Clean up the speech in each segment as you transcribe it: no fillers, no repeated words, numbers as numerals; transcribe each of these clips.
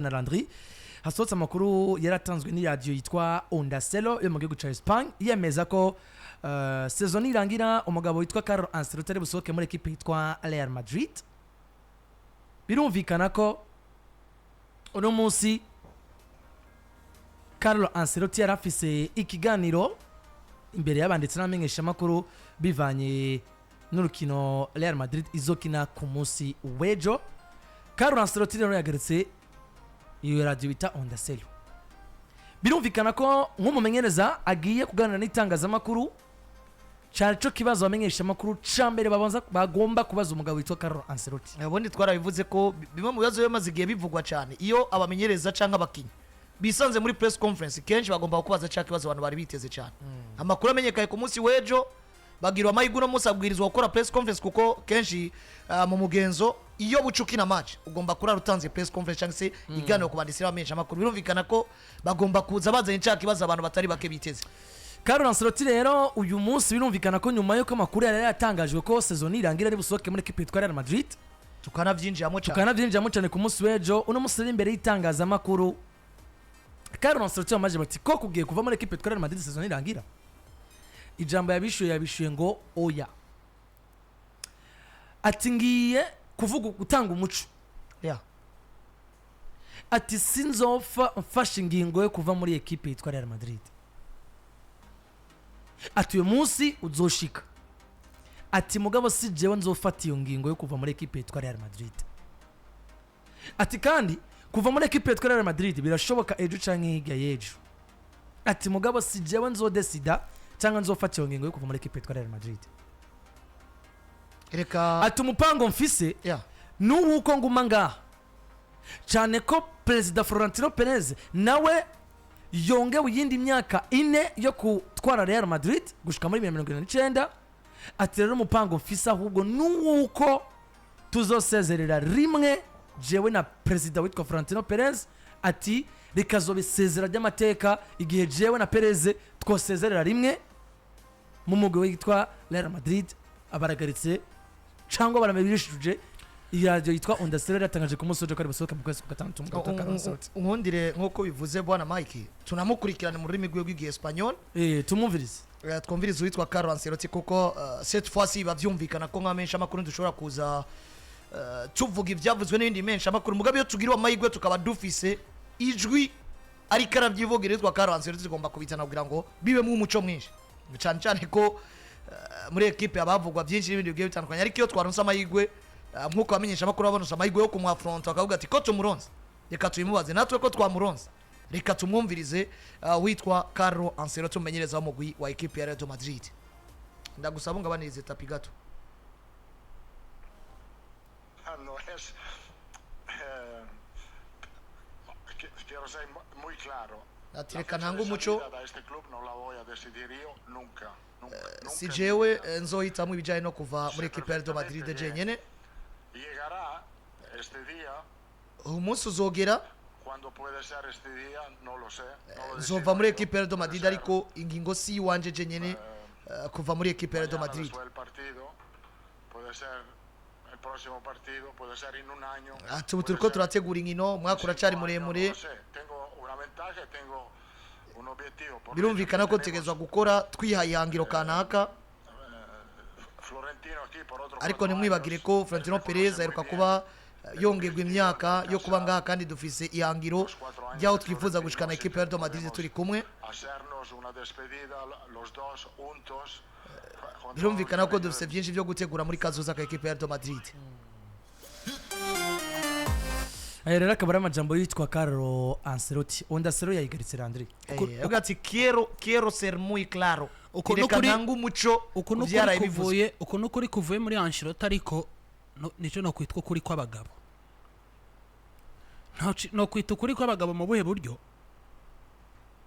na Landry hasohotse amakuru yaratanzwe ni radio yitwa Ondaselo yo mu gihugu ca Espagne yemeza ko saison irangira umugabo witwa Carlo Ancelotti ari busohoke muri equipe yitwa Real Madrid. Birumvikana ko uno munsi Carlo Ancelotti yarafise ikiganiro imbere y'abanditsi n'amenyesha makuru bivanye n'urukino Real Madrid izokina ku munsi w'ejo. Carlo Ancelotti rero yagarutse iyo radio bita Ondaselo. Birumvikana ko nk'umumenyereza agiye kuganira n'itangazamakuru cyaco kibazo bamenyesha makuru cambere bagomba kubaza umugabo witwa Carlo Ancelotti. Ubundi twarabivuze ko bimwe mu bibazo bimaze igihe bivugwa cyane iyo abamenyereza canke abakinyi bisanze muri press conference kenshi bagomba kubaza cya kibazo abantu bari biteze cyane. Amakuru amenyekaye ku munsi w'ejo bagirwa amahigura munsi abwirizwa gukora press conference kuko kenshi mu mugenzo iyo bucukina match ugomba kurara utanze press conference cyangwa se iganiro ku bandisira bamenyesha makuru. Birumvikana ko bagomba kuza bazanye cya kibazo abantu batari bake biteze. Carlo Ancelotti rero uyu munsi birumvikana ko nyuma yo amakuru yari yatangajwe ko saison irangira ari busohoke muri equipe yitwa Real Madrid tukanavyinjiramo cyane ku munsi w'ejo uno munsi imbere y'itangazamakuru Carlo Ancelotti amaje bati ko kugiye kuva muri equipe yitwa Real Madrid saison irangira. Ijambo yabishuye ngo oya ati ngiye kuvuga gutanga umuco ati Sinzova mfashe ingingo yo kuva muri equipe yitwa Real Madrid. Ati uyu munsi uzoshika ati mugabo si jewe nzofata iyo ngingo yo kuva muri equipe yitwa Real Madrid. Ati kandi kuva muri equipe yitwa Real Madrid birashoboka ejo canke hirya y'ejo. Ati mugabo si jewe nzodesida cyangwa nzofata iyo ngingo yo kuva muri equipe yitwa Real Madrid. Reka ati umupango mfise nuko nguma ngaha cyane ko President Florentino Perez nawe yongewe yindi myaka 4 yo kutwara Real Madrid gushika muri 2029. Ati rero umupango mfise ahubwo nuko tuzosezerera rimwe jewe na President witwa Florentino Perez. Ati rikazobisezera ry'amateka igihe jewe na Perez twosezerera rimwe mu mugwi witwa Real Madrid. Abaragaritse cyangwa baramebirishuje radio yitwa Ondaselo yatangaje ku munsi w'ejo ko ari busohoka mu kwezi kwa gatandatu mu Carlo Ancelotti. Unkundire nkuko bivuze bwana Mike tunamukurikirana mu rurimi rw'igi Espanyol tumumvirize twumvirize witwa Carlo Ancelotti kuko cette fois ci bavyumvikana ko nkamenyesha makuru dushobora kuza tuvuga ivyavuzwe n'ibindi menshi amakuru mugabe yo tugirwa amahigwe tukaba dufise ijwi ari karavyivugira witwa Carlo Ancelotti tugomba kubitana kugira ngo bibe mu muco mwinshi cyane ko muri equipe abavugwa byinshi n'ibindi bigiye bitandukanye ariko iyo twaronse amahigwe nkuko bamenyesha makuru abonose amahigwe yo kumwafronta akavuga ati ko tumuronse reka tuyimubaze natwe ko twamuronse reka tumwumvirize witwa Carlo Ancelotti umenyereza w'umugwi wa equipe ya Real Madrid. Ndagusaba ngabanize tapi gato. No es quiero ser muy claro. Atireka ntango umuco este club no la voy a decidir yo nunca. Si jewe nzohitamo ibijanye no kuva muri equipe ya Real Madrid jenyene. Llegará este día. Umunsi uzogera cuando puede ser este día no lo sé. Zova muri equipe ya Real Madrid ariko ingingo si wanje jenyene kuva muri equipe ya Real Madrid. Puede ser el próximo partido, puede ser en un año. Ati turiko turategura inkino mwaka uracari muremure. Tengo una ventaja, tengo un objetivo. Birumvikana ko tegezwa gukora twihaye ihangiro kanaka. Ariko nimwibagire ko Florentino Perez aheruka kuba yongerwa imyaka yo kuba ngaha kandi dufise ihangiro ryaho twifuza gushikana equipe ya Real Madrid turi kumwe. Birumvikana ko dufise byinshi byo gutegura muri kazoza ka equipe ya Real Madrid. Rero akaba ari amajambo yitwa Carlo Ancelotti. Ondaselo yayigaritse Landry ati quiero ser muy claro uko nukuri kuvuye muri Ancelotti ariko nico no kwitwa kuri kw'abagabo no kwitwa kuri kw'abagabo mu buhe buryo.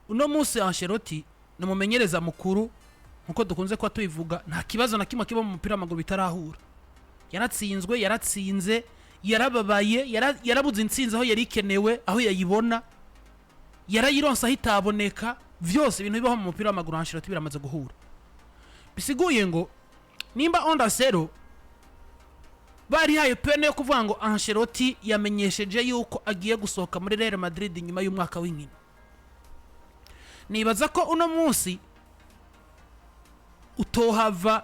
Uno munsi Ancelotti numumenyereza mukuru nkuko dukunze kwa tubivuga nta kibazo na kimwe kiba mu mupira w'amaguru bitarahura. Yaratsinze yarababaye yarabuze intsinzi aho yari ikenewe aho yayibona yarayironsa hitaboneka vyose ibintu bibaho mu mupira w'amaguru Ancelotti biramaze guhura. Bisiguye ngo nimba Ondaselo bari haye pene yo kuvuga ngo Ancelotti yamenyesheje yuko agiye gusohoka muri Real Madrid nyuma y'umwaka w'inkino. Nibaza ko uno munsi utohava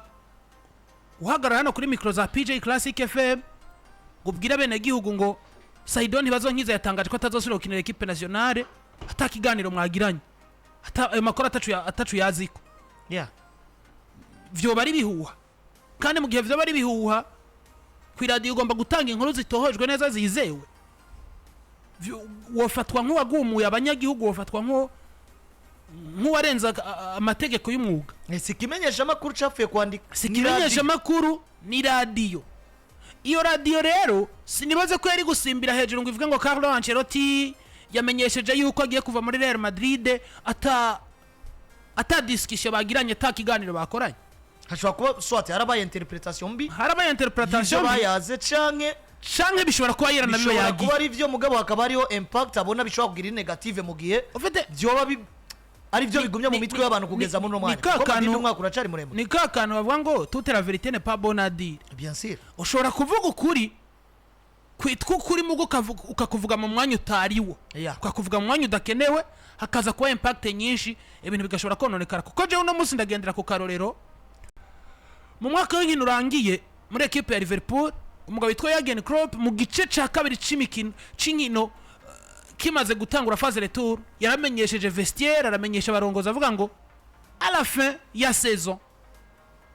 uhagarara hano kuri micro za PJ Classic FM gubwira bene gihugu ngo Saidon ntibazonkiza yatangaje ko atazosubira gukinira equipe nationale atakiganiro mwagiranye ayo makuru atacu yaziko vyo bari bihuha, kandi mu gihe vyo bari bihuha ku radio ugomba gutanga inkuru zitohojwe neza zizewe. Wofatwa nk'uwagumuye abanyagihugu, wofatwa nk'uwarenza amategeko y'umwuga. Sikimenyesha makuru capfuye kwandika, sikimenyesha makuru ni radio. Iyo radio rero sinibaze ko yari gusimbira hejuru ngo ivuge ngo Carlo Ancelotti yamenyesheje yuko agiye kuva muri Real Madrid ata discussion bagiranye, ata kiganiro bakoranye. Hashobora kuba swati harabaye interpretation mbi, bayaze canke bishobora kuba yera nabiyo yagi kuba ari byo mugabo hakaba ariho impact abona bishobora kugira negative mu gihe byoba ari byo bigumye mu mitwe y'abantu kugeza muri no mwanya ko Madrid umwaka uracari muremure. Ni kakano bavuga ngo toute la vérité n'est pas bonne à dire. Bien sûr ushobora kuvuga ukuri kwitwa ukuri mugo ukakuvuga mu mwanya utariwo, ukakuvuga mu mwanya udakenewe, hakaza kuba impact nyinshi, ibintu bigashobora kononekara. Kuko je uno munsi ndagendera ku karorero mu mwaka w'inkino urangiye muri equipe ya Liverpool, umugabo witwa Jurgen Klopp mu gice ca kabiri c'inkino kimaze gutangura phase retour yaramenyesheje vestiaire, aramenyesha barongoza avuga ngo à la fin ya saison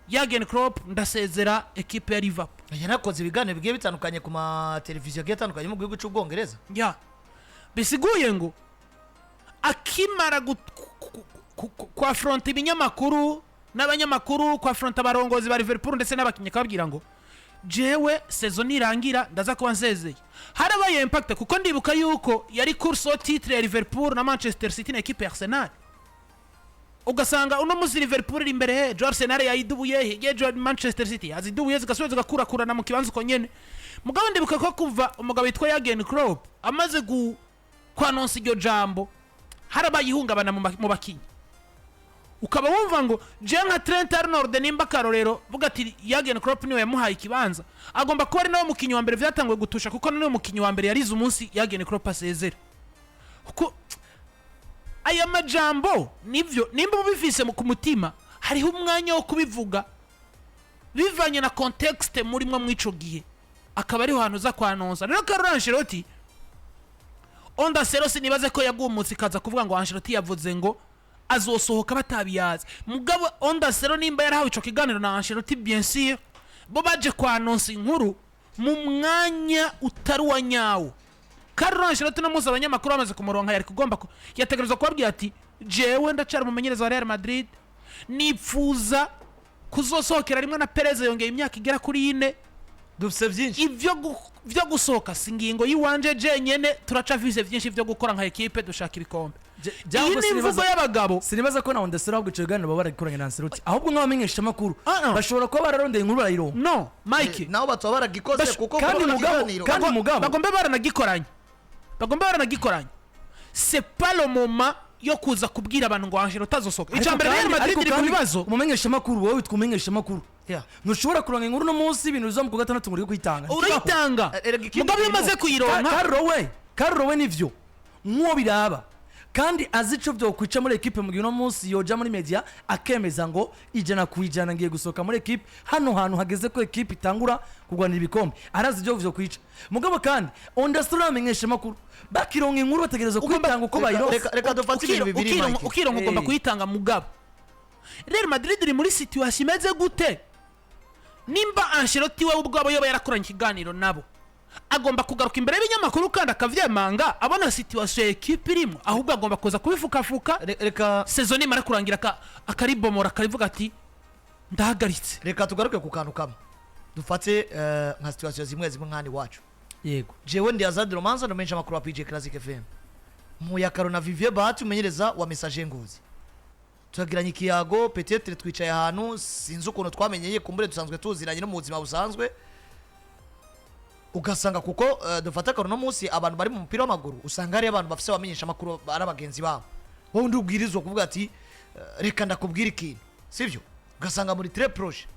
Jurgen Klopp ndasezera equipe ya Liverpool. Yanakoze ibiganiro bigiye bitandukanye ku ma televiziyo agiye atandukanye mu gihugu cy'Ubwongereza. Bisiguye ngo akimara kwa front ibinyamakuru n'abanyamakuru, kwa front abarongozi ba Liverpool ndetse n'abakinyi kababwira ngo jewe saison irangira ndaza kuba nsezeye. Harabaye impact kuko ndibuka yuko yari course au titre ya Liverpool na Manchester City na equipe ya Arsenal. Ugasanga uno musi Liverpool iri imbere, Arsenal yayidubuye, yejo Manchester City azidubuye zigasubiza gakurakurana mu kibanza uko nyene. Mugabo ndibuka ko kuva umugabo witwa Jurgen Klopp amaze kwanonsa iryo jambo harabaye ihungabana mu bakinyi. Ukaba wumva ngo je nka Trent Arnold nimba karorero vuga ati Jurgen Klopp niwe yamuhaye ikibanza, agomba kuba ari nawe mukinyi wa mbere vyatangwe gutusha, kuko niwe mukinyi wa mbere yarize umunsi Jurgen Klopp asezera. Kuko aya majambo nivyo nimba bifise ku mutima, hariho umwanya wo kubivuga bivanye na context muri mwe mwico gihe, akaba ariho hantu za kwanonsa. Rero Carlo Ancelotti onda serosi nibaze ko yagumutse kaza kuvuga ngo Ancelotti yavuze ngo azosohoka batabiyaza. Mugabo onda sero nimba yarahawe ico kiganiro na Ancelotti, bien sûr bo baje kwanonsa inkuru mu mwanya utari wa nyawo. Carlo Ancelotti no muza abanyamakuru amaze kumuronka yari kugomba yategerezwa kubabwira ati jewe ndacara mumenyereza wa Real Madrid, nipfuza kuzosohokera rimwe na Perez yongeye imyaka igera kuri 4, dufise byinshi ivyo gusohoka singingo yiwanje je nyene, turacafise byinshi vyo gukora nka equipe dushaka ibikombe. Iyi ni imvugo y'abagabo. Sinibaza ko na onda sero ahubwo ico kiganiro baba baragikoranye na Ancelotti, ahubwo nk'abamenyesha makuru bashobora kuba bararondeye inkuru barayironka. No Mike naho batwa baragikoze kuko kandi mugabo bagombe baranagikoranye. C'est pas le moment yo kuza kubwira abantu ngo Ancelotti azosohoka. Icambere Real Madrid iri ku bibazo. Umumenyesha makuru wowe twumenyesha makuru ntushobora kuronka inkuru no munsi ibintu bizo mu ku gatandatu muri kwitanga. Urayitanga mugabo yamaze kuyironka. Carlo we nivyo nwo biraba, kandi azico byo kwica muri equipe mu gihe no munsi yoja muri media akemeza ngo ijana kwijana ngiye gusoka muri equipe, hano hantu hageze ko equipe itangura kugwanira ibikombe, arazi byo kwica. Mugabo kandi ondastura amenyesha makuru bakironka inkuru bategereza kwitanga uko bayironka. Reka dufate ibintu bibiri Mike, ukironka ugomba kuyitanga mugabo. Real Madrid iri muri situation imeze gute? Nimba Ancelotti we ubwabo yoba yarakoranye ikiganiro nabo, agomba kugaruka imbere y'ibinyamakuru kandi akavyemanga abona situation equipe irimo, ahubwo agomba kuza kubifukafuka. Reka saison imara kurangira akaribomora akarivuga ati ndahagaritse. Reka tugaruke ku kantu kamwe dufate nka situation zimwe nkandi wacu. Yego jewe ndi Azad Romanza no menshi makuru wa PJ Classic FM mu ya Karona Vivier Bahati umenyereza wa message ngozi. Turagiranye ikiyago peut-être twicaye ahantu sinzi ukuntu twamenyeye kumbure dusanzwe tuziranye no mu buzima busanzwe, ugasanga kuko dufata Karona munsi abantu bari mu mupira w'amaguru usanga ari abantu bafise bamenyesha makuru arabagenzi babo, wowe ndubwirizwa kuvuga ati reka ndakubwira ikintu sivyo, ugasanga muri très proche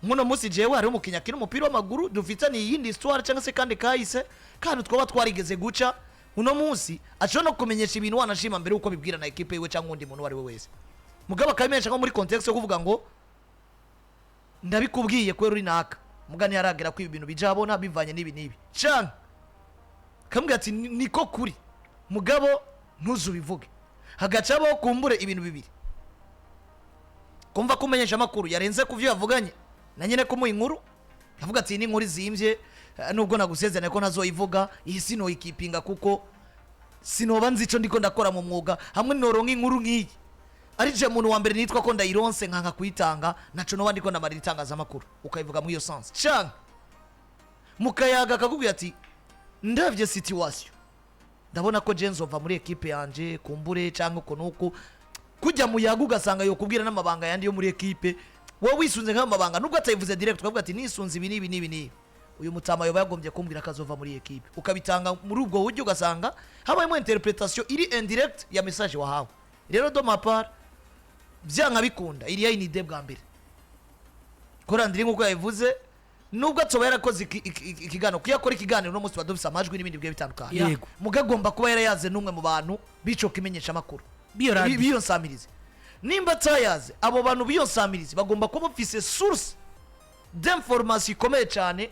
muno munsi jewe hari umukinnyi akina umupira w'amaguru dufitanye iyindi histoire cyangwa se kandi kahise kandi twaba twarigeze guca uno munsi ashobora no kumenyesha ibintu wanashima mbere uko bibwira na ekipe yiwe cyangwa undi muntu wari we wese mugabo akamenyesha nko muri context yo kuvuga ngo ndabikubwiye kwera uri naka mugani yaragera ko ibi bintu bijabona bivanye n'ibi cyane kambwira ati niko kuri mugabo ntuzubivuge hagacabo kumbure ibintu bibiri kumva kumenyesha amakuru yarenze kuvyo yavuganye na nyene kumuha inkuru avuga ati ni inkuru zimbye nubwo nagusezeranye ko nazoyivuga iyi sino ikipinga kuko sinoba nzi ico ndiko ndakora mu mwuga hamwe noronka inkuru nk'iyi ari je muntu wa mbere nitwa ko ndayironse nkanka kuyitanga naco no wandiko ndamarira itangaza amakuru ukayivuga muri iyo sense cyane mukayaga akakubwira ati ndavye situation ndabona ko Sinzova muri equipe yanje kumbure cyangwa uko nuko kujya mu yaga ugasanga yo kubwira n'amabanga yandi yo muri equipe wowe wisunze nk'amabanga nubwo atayivuze direct ukavuga ati nisunze ibi nibi uyu mutama yoba yagombye kumbwira kazova muri equipe ukabitanga muri ubwo buryo ugasanga habayemo interpretation iri indirect ya message wahawe rero do mapar byanka bikunda iri ya inide bwa mbere korandiri nkuko yavuze nubwo atsoba yarakoze ikigano kuyakora ikiganiro no munsi badufisa amajwi n'ibindi bwe bitandukanye mugagomba kuba yarayaze numwe mu bantu bico kimenyesha makuru biyo nsamirize nimba tayaze abo bantu biyo nsamirize bagomba kuba bafise source d'information ikomeye cyane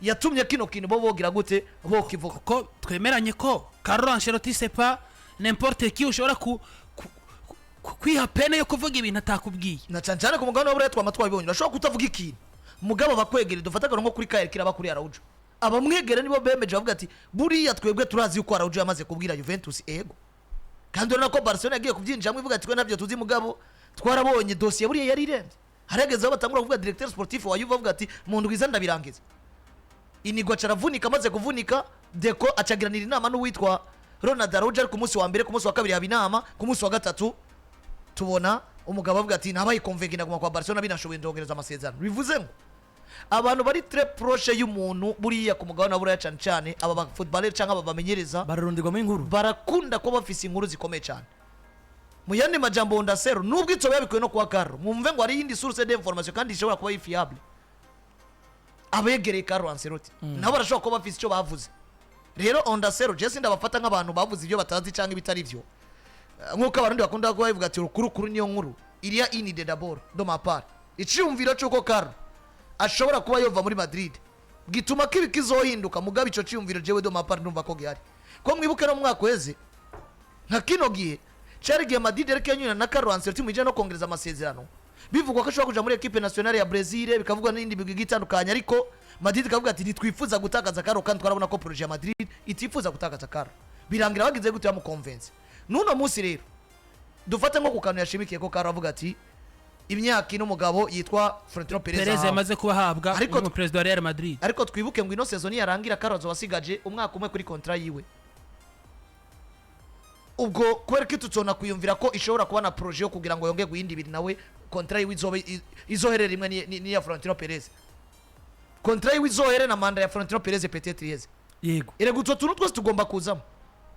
yatumye kino kintu bo bogira gute bo kivuga ko twemeranye ko Carlo Ancelotti c'est pas n'importe qui ushobora kwiha pene yo kuvuga ibintu atakubwiye na cyane ku mugabane w'Uburayi twamatwa bibonye urashobora kutavuga ikintu mugabo bakwegere dufataga nko kuri KR kiraba kuri Araujo abamwegere nibo bemeje bavuga ati buriya twebwe turazi yuko Araujo yamaze kubwira Juventus ego kandi urana ko Barcelona yagiye kubyinjira ivuga ati twe nabyo tuzi mugabo twarabonye dossier buriya yari irende harageze aho batangura kuvuga directeur sportif wa Juve avuga ati mu ndwiza ndabirangiza inigwa caravunika amaze kuvunika Deco acagiranira inama n'uwitwa Ronald Araujo ku munsi wa mbere ku munsi wa kabiri habinama ku munsi wa gatatu tubona umugabo avuga ati nabaye convaincre ndaguma kwa Barcelona binashoboye ndongereza amasezerano bivuze ngo abantu bari très proche y'umuntu buriya ku mugabane w'Uburayi cyane cyane aba ba footballer cyangwa aba bamenyereza bararundirwamo inkuru barakunda ko bafise inkuru zikomeye cyane mu yandi majambo ndasero nubwo itso yabikuye no kwa Carlo mumve ngo ari yindi source d'information kandi ishobora kuba fiable abegereye Carlo Ancelotti nabo barashobora kuba bafise icyo bavuze rero ondasero je sindabafata nk'abantu bavuze ibyo batazi cyangwa ibitari byo nkuko abarundi bakunda ko bavuga ati urukuru niyo nkuru iriya inide d'abord do ma part iciyumviro cyuko Carlo ashobora kuba yova muri Madrid gituma kibi kizohinduka mugabe ico ciyumviro jewe do ma part numva ko gihari ko mwibuke no mwaka weze nka kino gihe cyari gihe Madrid reke yanyuna na Carlo Ancelotti muje no kongereza amasezerano bivugwa ko ashobora kuja muri equipe nationale ya Brazil bikavugwa n'indi bigwi gitandukanye ariko Madrid kavuga ati nitwifuza gutakaza Carlo kandi twarabona ko projet ya Madrid itifuza gutakaza Carlo birangira bagize gute ya mu convince nuno munsi rero dufate nko kukanu yashimikiye ko Carlo avuga ati imyaka ino mugabo yitwa Florentino Perez yamaze kubahabwa mu president wa Real Madrid ariko twibuke ngo ino saison yarangira Carlo azobasigaje umwaka umwe kuri contrat yiwe ubwo kubera ko tutona kuyumvira ko ishobora kuba na projet yo kugira ngo yonge guhindi ibiri nawe contrat yiwe izoherera imwe ni ya Florentino Perez contrat yiwe izohere na manda ya Florentino Perez peut-être yeze yego ere gutso tuntu twose tugomba kuzamo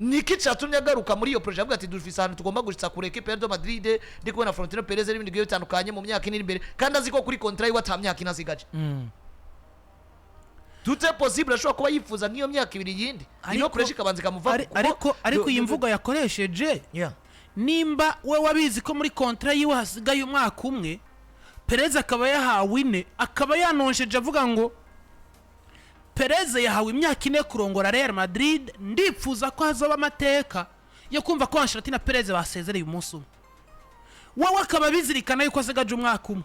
niki cyatumye agaruka muri iyo projet avuga ati dufise ahantu tugomba gushitsa kure equipe ya Madrid ndi kubona Florentino Perez n'ibindi bigiye bitandukanye mu myaka iri imbere kandi aziko kuri contrat yiwe atamyaka inazigaje tout est possible ashobora kuba yifuza nk'iyo myaka ibiri yindi niyo pressure kabanze kamuva ariko iyi mvugo yakoresheje nimba we wabizi ko muri contrat yiwe hasigaye umwaka umwe Perez akaba yahawe ine akaba yanonsheje avuga ngo Perez yahawe imyaka ine kurongora Real Madrid ndifuza ko hazoba amateka yo kumva ko Ancelotti na Perez basezereye umunsi umwe wowe akaba bizirikana yuko asigaje umwaka umwe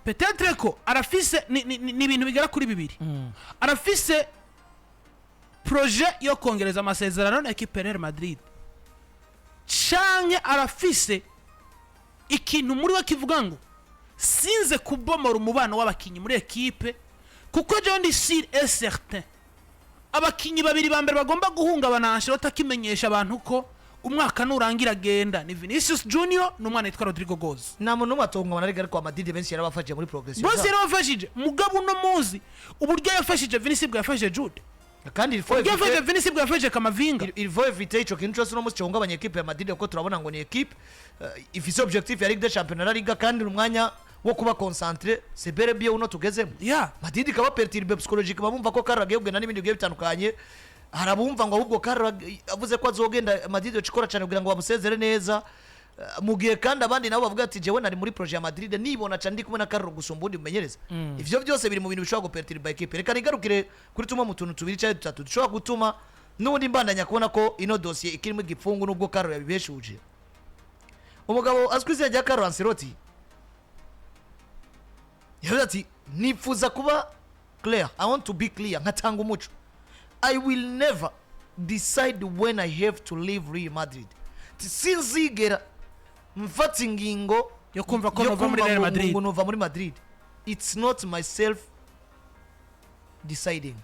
peut-être ko arafise ni ibintu bigera kuri bibiri arafise projet yo kongereza amasezerano na equipe Real Madrid canke arafise ikintu muri we kivuga ngo sinze kubomora umubano w'abakinyi muri equipe kuko je ndi sûr et certain abakinyi babiri ba mbere bagomba guhungabana Ancelotti akimenyesha abantu ko umwaka nurangira genda ni Vinicius Junior n'umwana yitwa Rodrigo Goes na muntu matongo banarega ariko Madrid benshi yarabafashije muri progression bose yarabafashije mugabo no muzi uburyo yafashije Vinicius bwafashije Jude kandi il faut yafashije Vinicius bwafashije Kamavinga il faut éviter ico kintu cyose no musi cyongabanye equipe ya Madrid ko turabona ngo ni equipe ifise objectif ya Ligue des Champions na Liga kandi umwanya wo kuba concentré c'est bel et bien uno tugezemo ya Madrid ikaba perturbe psychologique bamumva ko Carlo agiyebwe na n'ibindi bigiye bitandukanye harabumva ngo ahubwo Carlo avuze ko azogenda Madrid yocikora cyane kugira ngo bamusezere neza mu gihe kandi abandi nabo bavuga ati jewe nari muri projet ya Madrid nibona cyane ndi kumwe na Carlo gusumba undi mumenyereza ivyo byose biri mu bintu bishobora guperturba equipe reka nigarukire kuri tuma mu tuntu tubiri cyangwa dutatu dushobora gutuma n'undi mbandanya kubona ko ino dossier ikirimo igipfungu nubwo Carlo yabibeshuje umugabo azwi izina rya Carlo Ancelotti yavuze ati nifuza kuba clear I want to be clear nkatanga umuco I will never decide when I have to leave Real Madrid sinzigera mfata ingingo yo kumva ko nova muri Real Madrid nova muri Madrid it's not myself deciding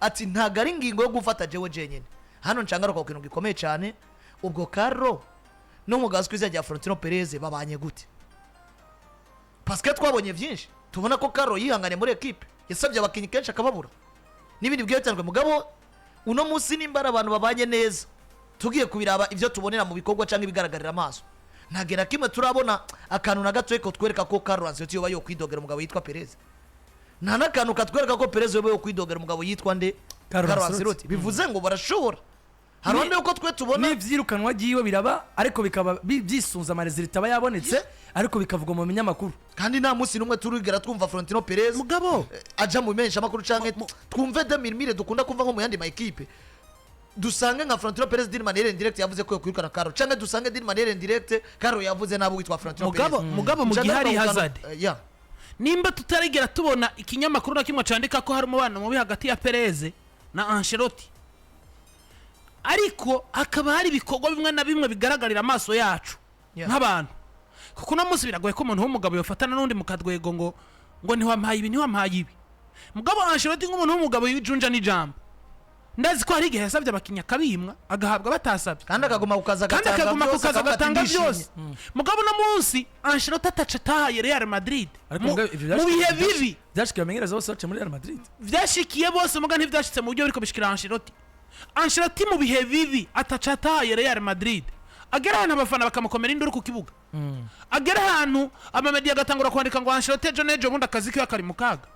ati ntago ari ingingo yo gufata jewe jenyine hano ncangaruka ku kintu gikomeye cyane ubwo Carlo no mugazwe izajya rya Florentino Perez babanye gute parce que twabonye byinshi tubona ko Carlo yihangane muri equipe yasabye abakinyi kenshi akababura n'ibindi bigiye bitandukanye mugabo uno munsi nimbara abantu babanye neza tugiye kubiraba ivyo tubonera mu bikorwa cyangwa ibigaragarira amaso ntagera kimwe turabona akantu na gato eko twereka ko Carlo Ancelotti yoba yo kwidogera umugabo yitwa Perez nta nakantu katwereka ko Perez yoba yo kwidogera umugabo yitwa nde Carlo Ancelotti bivuze ngo barashobora harone uko twe tubona n'ivyirukanwa giwe biraba ariko bikaba byisunza amaresultat yabonetse ariko bikavugwa mu minyamakuru kandi nta munsi numwe turigera twumva Florentino Perez mugabo aja mu menyesha makuru canke twumve 2000 dukunda kumva nko mu yandi ma equipe dusange nka Florentino Perez d'une manière indirecte yavuze ko yokwirukana Carlo canke dusange d'une manière indirecte Carlo yavuze nabo witwa Florentino Perez mugabo mu gihari Hazard ya nimba tutarigera tubona ikinyamakuru na kimwe candika ko hari umubano mubi hagati ya Perez na Ancelotti ariko akaba hari ibikorwa bimwe na bimwe bigaragarira amaso yacu nk'abantu kuko no munsi biragoye ko umuntu w'umugabo yofatana n'undi mukadwego ngo ntiwampaye ibi mugabo Ancelotti nk'umuntu w'umugabo yijunja n'ijambo ndazi ko hari igihe yasabye abakinya kabimwa agahabwa batasabye kandi akaguma kukaza agatanga byose mugabo no munsi Ancelotti ataye Real Madrid mu bihe bibi byashikiye amenyereza bose bace muri Real Madrid byashikiye bose muga ntivyashitse mu buryo biriko bishikira Ancelotti mu bihe bibi ataye Real Madrid agera ahantu abafana bakamukomera induru ku kibuga agera ahantu amamedia agatangura kwandika ngo Ancelotti ejo bundi akazi ke kari mu kaga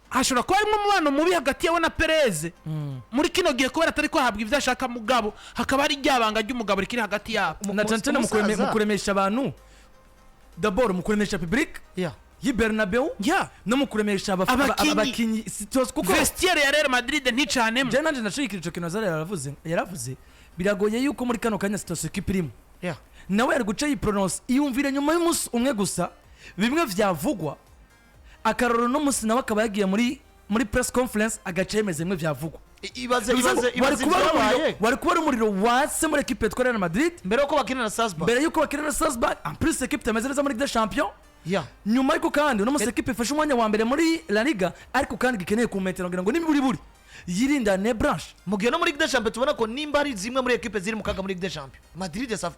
hashobora kuba harimo umubano mubi hagati yawe na Perez muri kino gihe kubera atari ko ahabwa ibyo ashaka mugabo hakaba hari ryabanga ry'umugabo rikiri hagati yabo na cyane mu kuremesha abantu d'abord mu kuremesha public yi Bernabeu no mu kuremesha abakinyi kuko vestiaire ya Real Madrid nticanemo je nanje ndashikira ico kintu yaravuze biragoye yuko muri kano kanya situation kipirimo nawe ari guca yipronounce iyumvire nyuma y'umunsi umwe gusa bimwe vyavugwa akaroro no musi nawe akaba yagiye muri press conference agacemeze mwe vyavugwa ibaze wari kuba umuriro wase muri equipe ya Real Madrid mbere yuko bakina na Salzburg en plus equipe tameze neza muri Ligue des Champions nyuma yuko kandi no musi equipe ifashe umwanya wa mbere muri La Liga ariko kandi gikeneye kumetera ngo nimburi yirinda ne branche mu gihe no muri Ligue des Champions tubona ko nimba ari zimwe muri equipe ziri mu kaga muri Ligue des Champions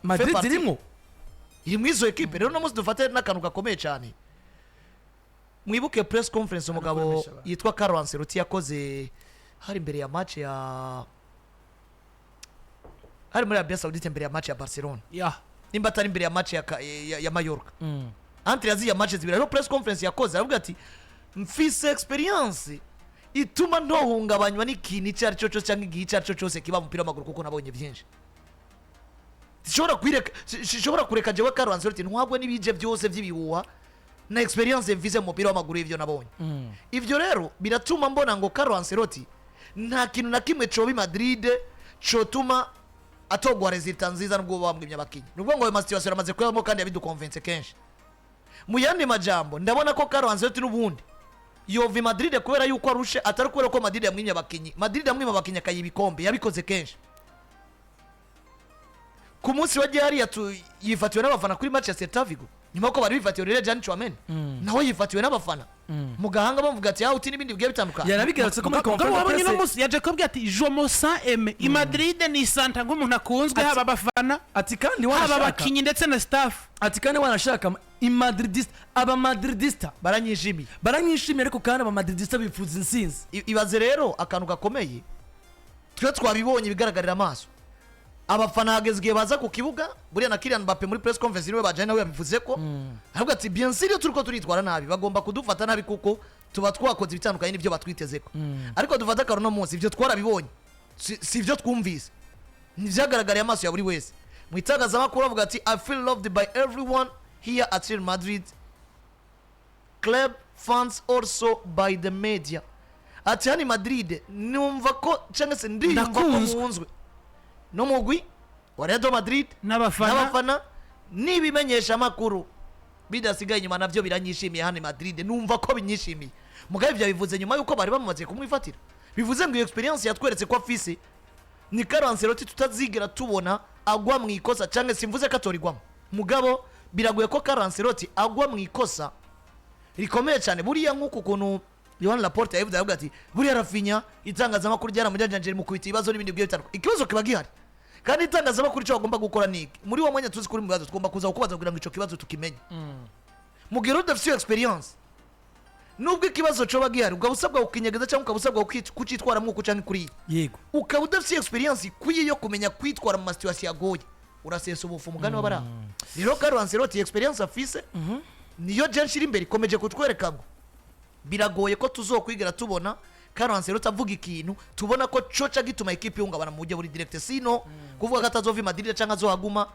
Madrid zirimo iri mu izo equipe rero no musi dufate n'akantu gakomeye cyane mwibuke press conference umugabo yitwa Carlo Ancelotti yakoze hari imbere ya match hari muri Arabia Saudite imbere ya match ya Barcelona nimba atari imbere ya match ya Mallorca entre ya match zibira rero press conference yakoze aravuga ati mfise experience ituma ntohungabanywa n'ikintu icyo ari cyo cyose cyangwa igihe icyo ari cyo cyose kiba mu mupira w'amaguru kuko nabonye byinshi shobora kureka jewe Carlo Ancelotti ntwagwe n'ibije byose by'ibihuha na experience mvize mu mupira w'amaguru ivyo nabonye ivyo rero biratuma mbona ngo Carlo Ancelotti nta kintu na kimwe cobi Madrid cotuma atogwa resultat nziza nubwo bamwimye abakinyi nubwo ngo ayo situation amaze kuyamo kandi yabidukonvince kenshi mu yandi majambo ndabona ko Carlo Ancelotti n'ubundi yova Madrid kubera yuko arushe atari kubera ko Madrid yamwimye abakinyi Madrid yamwimye abakinyi akayibikombe yabikoze kenshi ku munsi wa gihari yifatiwe n'abafana kuri match ya Celta Vigo nyuma ko bari bifatiwe rero Jean Chouameni nawe yifatiwe n'abafana mu gahanga bavuga ati uti n'ibindi bigiye bitandukanye yarabigarutse ko muri conference no musi yaje kubwira ati je me sens aimé i Madrid ni santa nk'umuntu akunzwe haba abafana ati kandi haba abakinyi ndetse na staff ati kandi wanashaka Madridista baranyishimiye ariko kandi Madridista bifuza insinzi ibaze rero akantu gakomeye twe twabibonye bigaragarira amaso abafana hageze igihe baza ku kibuga buriya na Kylian Mbappe muri press conference niwe bajanye nawe yabivuze ko ahubwo ati bien sûr turiko turitwara nabi bagomba kudufata nabi kuko tuba twakoze ibitandukanye n'ibyo batwitezeko ariko dufata karo no munsi ibyo twarabibonye si ibyo twumvise nivyagaragariye amaso ya buri wese mu itangazamakuru avuga ati I feel loved by everyone here at Real Madrid club fans also by the media ati hani Madrid numva ko cyangwa se ndiyumva ko munzwe no mugwi wa Real Madrid n'abafana nibimenyesha makuru bidasigaye inyuma navyo biranyishimiye hani Madrid numva ko binyishimiye mugabe bya bivuze nyuma yuko bari bamaze kumwifatira bivuze ngo iyo experience yatweretse ko afise ni Carlo Ancelotti tutazigera tubona agwa mu ikosa cyangwa simvuze ko atorigwamo mugabo biragoye ko Carlo Ancelotti agwa mu ikosa rikomeye cyane buriya nk'uko kuntu Yohan Laporte yavuze avuga ati buriya Rafinha itangazamakuru ryaramujanjanje mu kubita ibibazo n'ibindi byo bitandukanye ikibazo kiba gihari kandi itangazamakuru cyo bagomba gukora niki muri wa mwanya tuzi kuri mu bibazo tugomba kuza kubaza kugira ngo ico kibazo tukimenye mugero udafite experience nubwo ikibazo cyo bagihari ugaba usabwa ukinyegeza cyangwa ukabusabwa kucitwara mu kucanka kuri yego ukaba udafite experience ikwiye yo kumenya kwitwara mu situation yagoye urasesa ubufu mugani wabara rero Carlo Ancelotti experience afise niyo jenshi iri imbere ikomeje kutwereka ngo biragoye ko tuzokwigera tubona Carlo Ancelotti avuga ikintu tubona ko coca gituma equipe yungabana mu buryo buri direct sino kuvuga ko atazova Madrid cyangwa azohaguma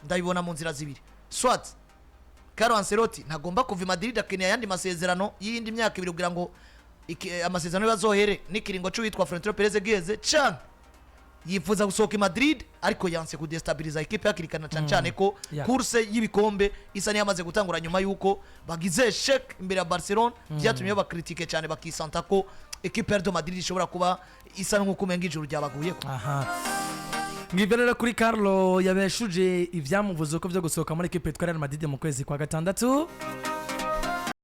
ndabibona mu nzira zibiri swat Carlo Ancelotti ntagomba kuva Madrid akeneye yandi masezerano y'indi myaka 2 kugira ngo amasezerano yazohere n'ikiringo cyo witwa Florentino Perez giheze cyane yifuza gusohoka Madrid ariko yanse kudestabiliza equipe yakirikana cyane ko course y'ibikombe isa niyamaze gutangura nyuma yuko bagize check imbere ya Barcelona byatumye bakritike cyane bakisanta ko equipe ya Madrid ishobora kuba isa nk'uko umenga ijuru ryabaguye aha Ngibelera kuri Carlo yabeshuje ivyamuvuze ko byo gusohoka muri equipe ya Real Madrid mu kwezi kwa gatandatu